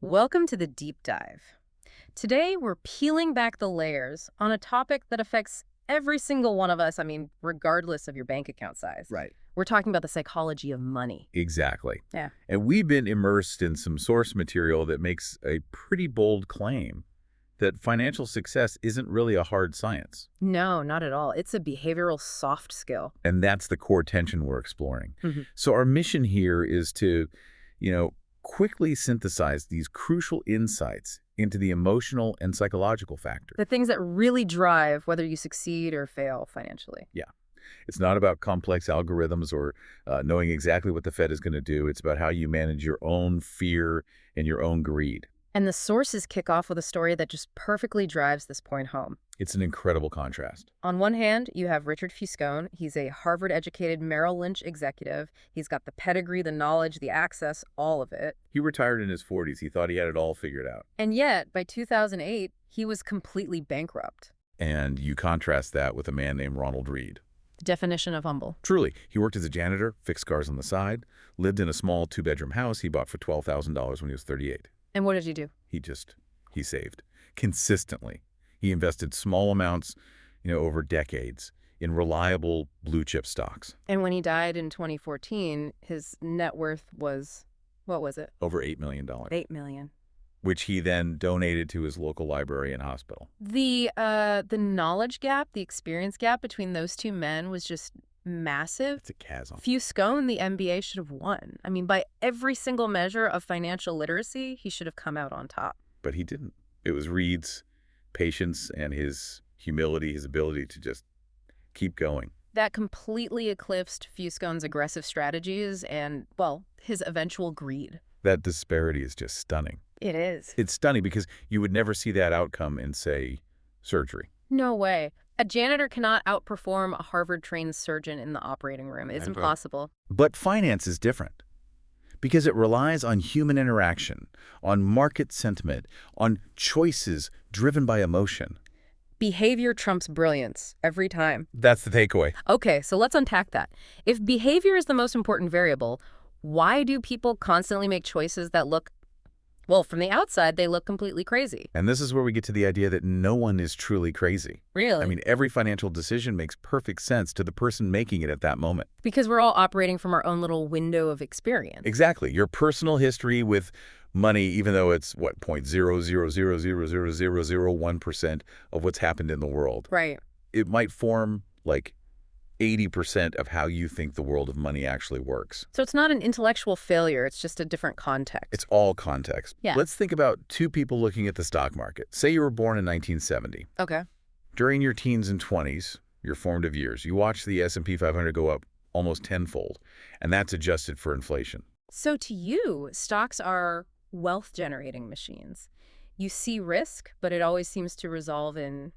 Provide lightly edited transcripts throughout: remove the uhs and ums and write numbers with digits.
Welcome to the deep dive. Today, we're peeling back the layers on a topic that affects every single one of us, regardless of your bank account size. Right. We're talking about the psychology of money. Exactly. Yeah. And we've been immersed in some source material that makes a pretty bold claim that financial success isn't really a hard science. No, not at all. It's a behavioral soft skill. And that's the core tension we're exploring. Mhm. So our mission here is to, quickly synthesize these crucial insights into the emotional and psychological factors. The things that really drive whether you succeed or fail financially. Yeah. It's not about complex algorithms or knowing exactly what the Fed is going to do. It's about how you manage your own fear and your own greed. And the sources kick off with a story that just perfectly drives this point home. It's an incredible contrast. On one hand, you have Richard Fuscone. He's a Harvard-educated Merrill Lynch executive. He's got the pedigree, the knowledge, the access, all of it. He retired in his 40s. He thought he had it all figured out. And yet, by 2008, he was completely bankrupt. And you contrast that with a man named Ronald Reed. The definition of humble. Truly, he worked as a janitor, fixed cars on the side, lived in a small two-bedroom house he bought for $12,000 when he was 38. And what did he do? He saved consistently. He invested small amounts, over decades in reliable blue chip stocks. And when he died in 2014, his net worth was, what was it? Over $8 million, $8 million. which he then donated to his local library and hospital. The knowledge gap, the experience gap between those two men was just massive. It's a chasm. Fuscone, the MBA, should have won. By every single measure of financial literacy, he should have come out on top. But he didn't. It was Reed's patience and his humility, his ability to just keep going. That completely eclipsed Fuscone's aggressive strategies and, well, his eventual greed. That disparity is just stunning. It is. It's stunning because you would never see that outcome in, say, surgery. No way. A janitor cannot outperform a Harvard-trained surgeon in the operating room. It's impossible. But finance is different because it relies on human interaction, on market sentiment, on choices driven by emotion. Behavior trumps brilliance every time. That's the takeaway. Okay, so let's unpack that. If behavior is the most important variable, why do people constantly make choices that look, well, from the outside, they look completely crazy? And this is where we get to the idea that no one is truly crazy. Really? Every financial decision makes perfect sense to the person making it at that moment. Because we're all operating from our own little window of experience. Exactly. Your personal history with money, even though it's, 0.0000001% of what's happened in the world. Right. It might form, 80% of how you think the world of money actually works. So it's not an intellectual failure. It's just a different context. It's all context. Yeah. Let's think about two people looking at the stock market. Say you were born in 1970. Okay. During your teens and 20s, your formative years, you watch the S&P 500 go up almost tenfold, and that's adjusted for inflation. So to you, stocks are wealth-generating machines. You see risk, but it always seems to resolve in,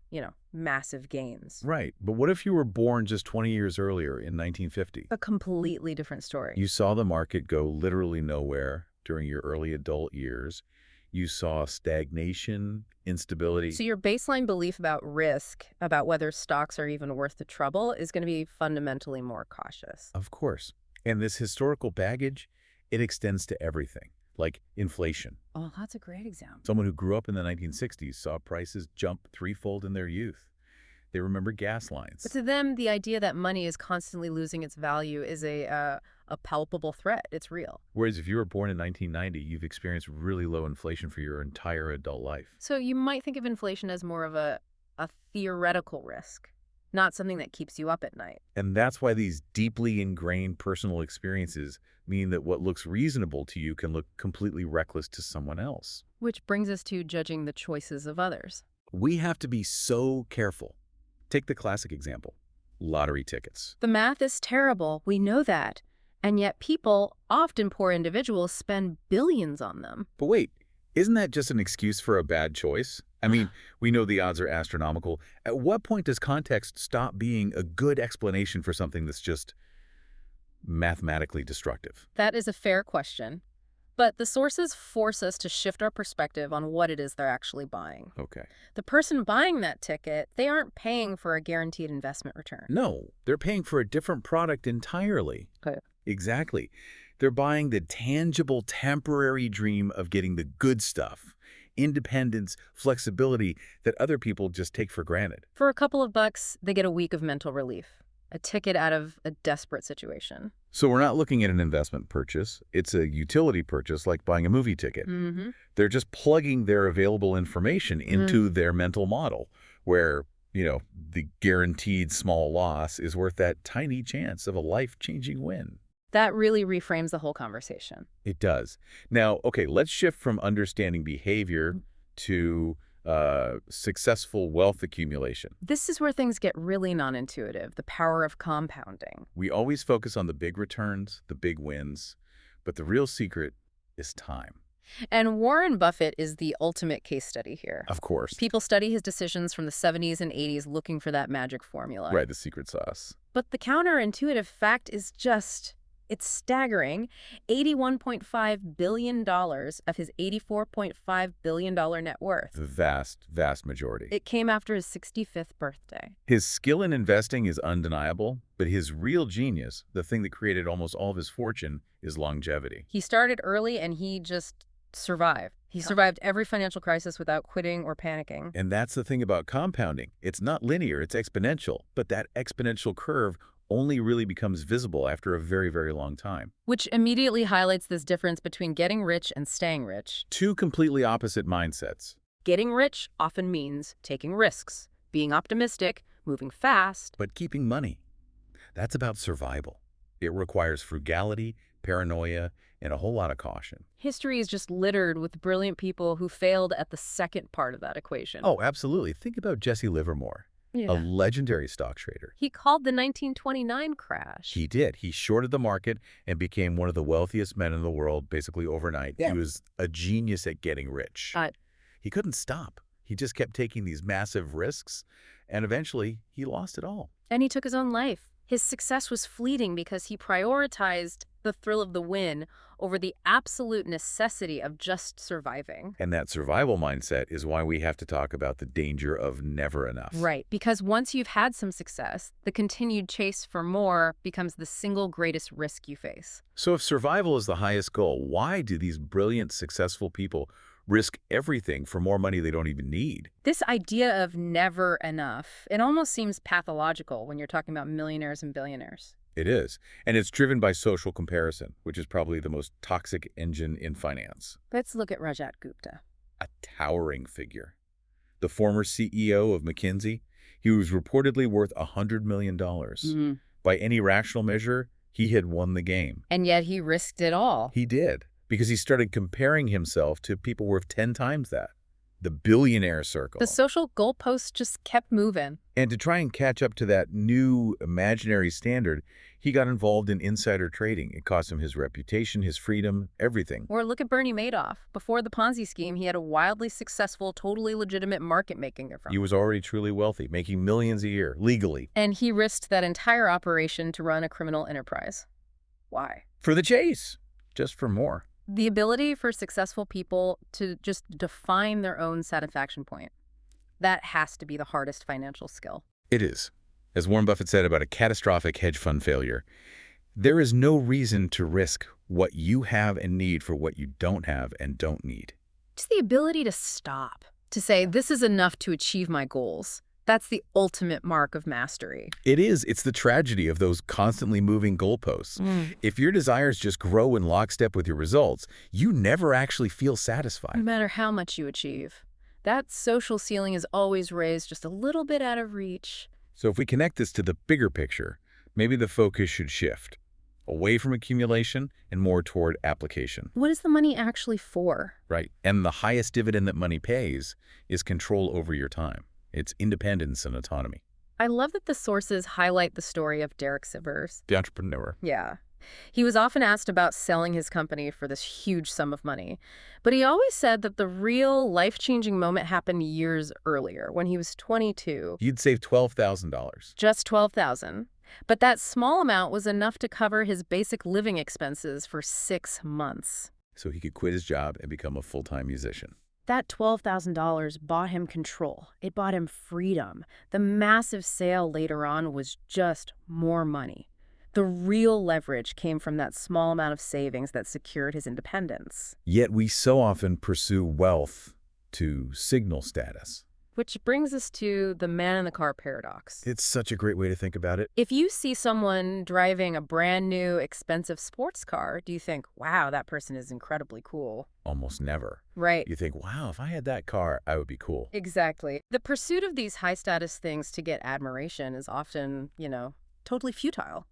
massive gains. Right. But what if you were born just 20 years earlier in 1950? A completely different story. You saw the market go literally nowhere during your early adult years. You saw stagnation, instability. So your baseline belief about risk, about whether stocks are even worth the trouble, is going to be fundamentally more cautious. Of course. And this historical baggage, it extends to everything, like inflation. Oh, that's a great example. Someone who grew up in the 1960s saw prices jump threefold in their youth. They remember gas lines. But to them, the idea that money is constantly losing its value is a palpable threat. It's real. Whereas if you were born in 1990, you've experienced really low inflation for your entire adult life. So you might think of inflation as more of a theoretical risk, not something that keeps you up at night. And that's why these deeply ingrained personal experiences mean that what looks reasonable to you can look completely reckless to someone else. Which brings us to judging the choices of others. We have to be so careful. Take the classic example, lottery tickets. The math is terrible. We know that. And yet people, often poor individuals, spend billions on them. But wait, isn't that just an excuse for a bad choice? We know the odds are astronomical. At what point does context stop being a good explanation for something that's just mathematically destructive? That is a fair question. But the sources force us to shift our perspective on what it is they're actually buying. Okay. The person buying that ticket, they aren't paying for a guaranteed investment return. No, they're paying for a different product entirely. Okay. Exactly. They're buying the tangible, temporary dream of getting the good stuff. Independence, flexibility that other people just take for granted. For a couple of bucks, they get a week of mental relief, a ticket out of a desperate situation. So we're not looking at an investment purchase. It's a utility purchase like buying a movie ticket. Mm-hmm. They're just plugging their available information into their mental model where, the guaranteed small loss is worth that tiny chance of a life-changing win. That really reframes the whole conversation. It does. Now, okay, let's shift from understanding behavior to successful wealth accumulation. This is where things get really non-intuitive, the power of compounding. We always focus on the big returns, the big wins, but the real secret is time. And Warren Buffett is the ultimate case study here. Of course. People study his decisions from the 70s and 80s looking for that magic formula. Right, the secret sauce. But the counterintuitive fact is just, it's staggering. $81.5 billion of his $84.5 billion net worth. The vast, vast majority. It came after his 65th birthday. His skill in investing is undeniable, but his real genius, the thing that created almost all of his fortune, is longevity. He started early and he just survived. He survived every financial crisis without quitting or panicking. And that's the thing about compounding. It's not linear, it's exponential. But that exponential curve only really becomes visible after a very, very long time. Which immediately highlights this difference between getting rich and staying rich. Two completely opposite mindsets. Getting rich often means taking risks, being optimistic, moving fast. But keeping money, that's about survival. It requires frugality, paranoia, and a whole lot of caution. History is just littered with brilliant people who failed at the second part of that equation. Oh, absolutely. Think about Jesse Livermore, a legendary stock trader. He called the 1929 crash. He did. He shorted the market and became one of the wealthiest men in the world basically overnight. Yeah. He was a genius at getting rich. He couldn't stop. He just kept taking these massive risks, and eventually he lost it all. And he took his own life. His success was fleeting because he prioritized the thrill of the win over the absolute necessity of just surviving. And that survival mindset is why we have to talk about the danger of never enough. Right, because once you've had some success, the continued chase for more becomes the single greatest risk you face. So if survival is the highest goal, why do these brilliant, successful people risk everything for more money they don't even need? This idea of never enough, it almost seems pathological when you're talking about millionaires and billionaires. It is. And it's driven by social comparison, which is probably the most toxic engine in finance. Let's look at Rajat Gupta. A towering figure. The former CEO of McKinsey, he was reportedly worth $100 million. By any rational measure, he had won the game. And yet he risked it all. He did, because he started comparing himself to people worth 10 times that. The billionaire circle. The social goalposts just kept moving. And to try and catch up to that new imaginary standard, he got involved in insider trading. It cost him his reputation, his freedom, everything. Or look at Bernie Madoff. Before the Ponzi scheme, he had a wildly successful, totally legitimate market-making firm. He was already truly wealthy, making millions a year, legally. And he risked that entire operation to run a criminal enterprise. Why? For the chase. Just for more. The ability for successful people to just define their own satisfaction point. That has to be the hardest financial skill. It is. As Warren Buffett said about a catastrophic hedge fund failure, there is no reason to risk what you have and need for what you don't have and don't need. It's the ability to stop, to say, this is enough to achieve my goals. That's the ultimate mark of mastery. It is. It's the tragedy of those constantly moving goalposts. If your desires just grow in lockstep with your results, you never actually feel satisfied. No matter how much you achieve. That social ceiling is always raised just a little bit out of reach. So if we connect this to the bigger picture, maybe the focus should shift away from accumulation and more toward application. What is the money actually for? Right. And the highest dividend that money pays is control over your time. It's independence and autonomy. I love that the sources highlight the story of Derek Sivers. The entrepreneur. Yeah. He was often asked about selling his company for this huge sum of money. But he always said that the real life-changing moment happened years earlier, when he was 22. He'd saved $12,000. Just $12,000. But that small amount was enough to cover his basic living expenses for 6 months. So he could quit his job and become a full-time musician. That $12,000 bought him control. It bought him freedom. The massive sale later on was just more money. The real leverage came from that small amount of savings that secured his independence. Yet we so often pursue wealth to signal status. Which brings us to the man in the car paradox. It's such a great way to think about it. If you see someone driving a brand new, expensive sports car, do you think, wow, that person is incredibly cool? Almost never. Right. You think, wow, if I had that car, I would be cool. Exactly. The pursuit of these high-status things to get admiration is often, totally futile.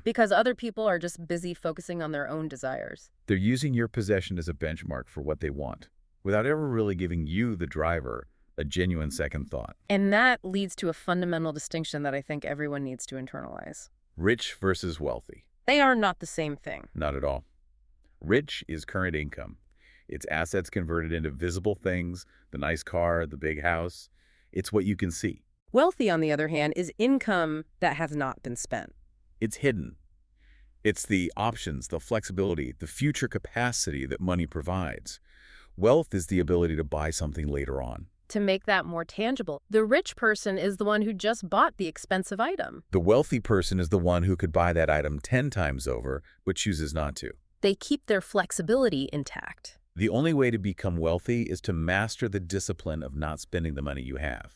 Because other people are just busy focusing on their own desires. They're using your possession as a benchmark for what they want, without ever really giving you, the driver, a genuine second thought. And that leads to a fundamental distinction that I think everyone needs to internalize. Rich versus wealthy. They are not the same thing. Not at all. Rich is current income. It's assets converted into visible things, the nice car, the big house. It's what you can see. Wealthy, on the other hand, is income that has not been spent. It's hidden. It's the options, the flexibility, the future capacity that money provides. Wealth is the ability to buy something later on. To make that more tangible, the rich person is the one who just bought the expensive item. The wealthy person is the one who could buy that item 10 times over, but chooses not to. They keep their flexibility intact. The only way to become wealthy is to master the discipline of not spending the money you have,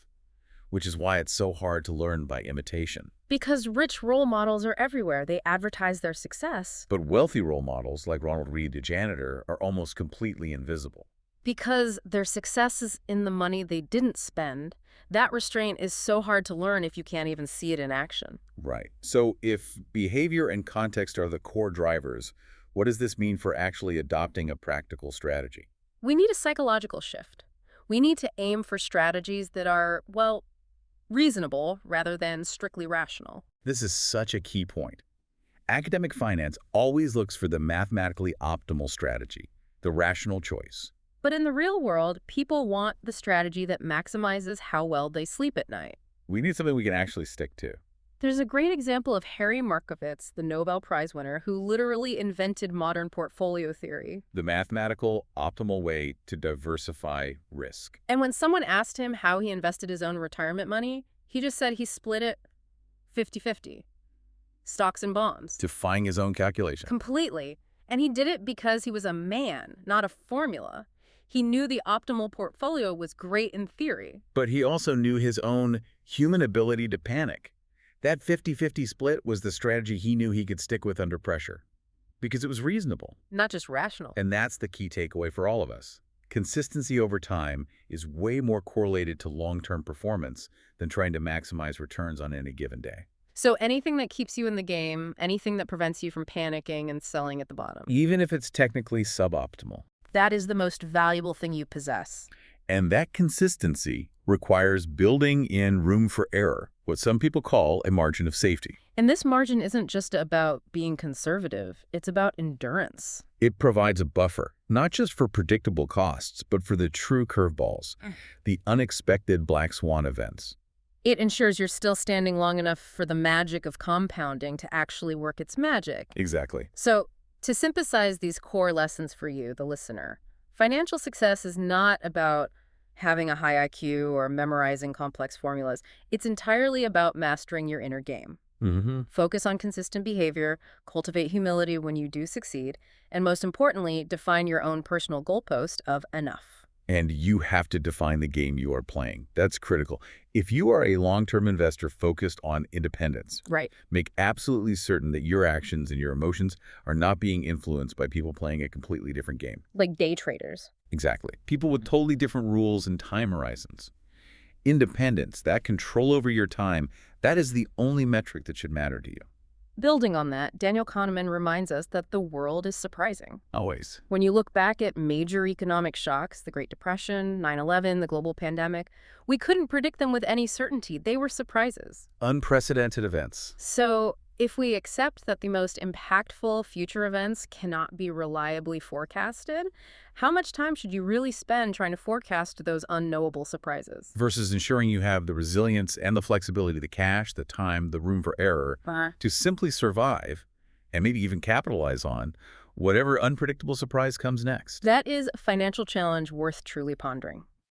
which is why it's so hard to learn by imitation. Because rich role models are everywhere. They advertise their success. But wealthy role models, like Ronald Reed the janitor, are almost completely invisible. Because their success is in the money they didn't spend, that restraint is so hard to learn if you can't even see it in action. Right. So if behavior and context are the core drivers, what does this mean for actually adopting a practical strategy? We need a psychological shift. We need to aim for strategies that are, well, reasonable rather than strictly rational. This is such a key point. Academic finance always looks for the mathematically optimal strategy, the rational choice. But in the real world, people want the strategy that maximizes how well they sleep at night. We need something we can actually stick to. There's a great example of Harry Markowitz, the Nobel Prize winner, who literally invented modern portfolio theory. The mathematical, optimal way to diversify risk. And when someone asked him how he invested his own retirement money, he just said he split it 50-50. Stocks and bonds. Defying his own calculation. Completely. And he did it because he was a man, not a formula. He knew the optimal portfolio was great in theory. But he also knew his own human ability to panic. That 50-50 split was the strategy he knew he could stick with under pressure. Because it was reasonable. Not just rational. And that's the key takeaway for all of us. Consistency over time is way more correlated to long-term performance than trying to maximize returns on any given day. So anything that keeps you in the game, anything that prevents you from panicking and selling at the bottom. Even if it's technically suboptimal. That is the most valuable thing you possess. And that consistency requires building in room for error, what some people call a margin of safety. And this margin isn't just about being conservative. It's about endurance. It provides a buffer, not just for predictable costs, but for the true curveballs, the unexpected black swan events. It ensures you're still standing long enough for the magic of compounding to actually work its magic. Exactly. So, to synthesize these core lessons for you, the listener, financial success is not about having a high IQ or memorizing complex formulas. It's entirely about mastering your inner game. Focus on consistent behavior, cultivate humility when you do succeed, and most importantly, define your own personal goalpost of enough. And you have to define the game you are playing. That's critical. If you are a long-term investor focused on independence, Right. make absolutely certain that your actions and your emotions are not being influenced by people playing a completely different game. Like day traders. Exactly. People with totally different rules and time horizons. Independence, that control over your time, that is the only metric that should matter to you. Building on that, Daniel Kahneman reminds us that the world is surprising. Always. When you look back at major economic shocks, the Great Depression, 9/11, the global pandemic, we couldn't predict them with any certainty. They were surprises. Unprecedented events. So if we accept that the most impactful future events cannot be reliably forecasted, how much time should you really spend trying to forecast those unknowable surprises? Versus ensuring you have the resilience and the flexibility, the cash, the time, the room for error to simply survive and maybe even capitalize on whatever unpredictable surprise comes next. That is a financial challenge worth truly pondering.